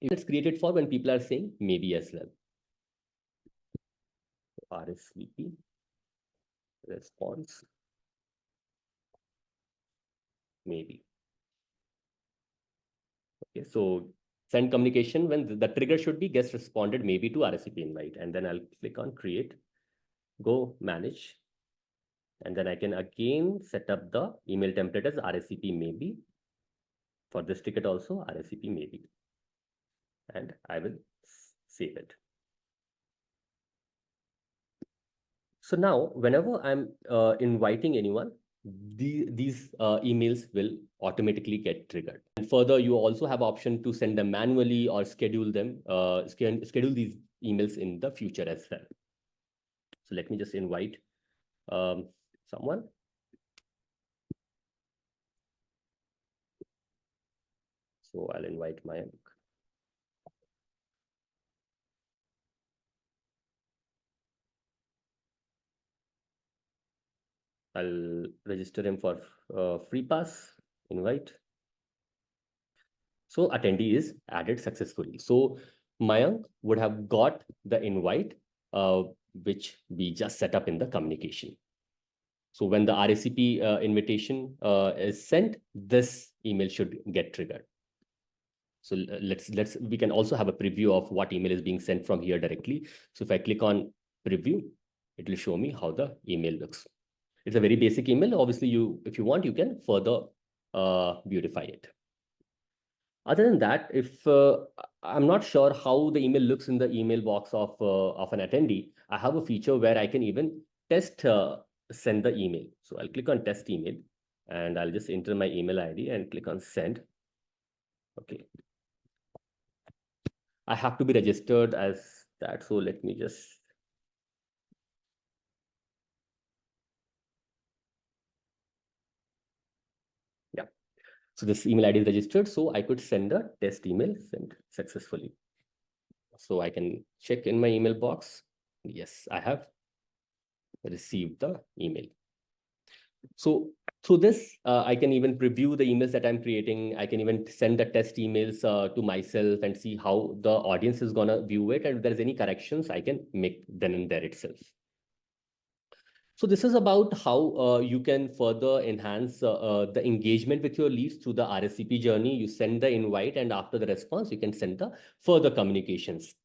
It's created for when people are saying maybe as well. RSVP response maybe. Okay, so send communication when the trigger should be guest responded maybe to RSVP invite, and then I'll click on create, go manage, and then I can again set up the email template as RSVP maybe. For this ticket also RSVP maybe, and I will save it. So now whenever I'm inviting anyone, these emails will automatically get triggered. And further, you also have option to send them manually or schedule them, schedule these emails in the future as well. So let me just invite someone. So I'll invite Mayank. I'll register him for free pass, invite. So attendee is added successfully. So Mayank would have got the invite, which we just set up in the communication. So when the RSVP invitation is sent, this email should get triggered. So we can also have a preview of what email is being sent from here directly. So if I click on preview, it will show me how the email looks. It's a very basic email. Obviously, if you want, you can further beautify it. Other than that, if I'm not sure how the email looks in the email box of an attendee, I have a feature where I can even test send the email. So I'll click on test email, and I'll just enter my email ID and click on send. Okay. I have to be registered as that. So let me just. Yeah. So this email ID is registered. So I could send a test email, sent successfully. So I can check in my email box. Yes, I have received the email. So through this, I can even preview the emails that I'm creating. I can even send the test emails to myself and see how the audience is gonna view it. And if there's any corrections, I can make then and there itself. So this is about how you can further enhance the engagement with your leads through the RSVP journey. You send the invite, and after the response, you can send the further communications.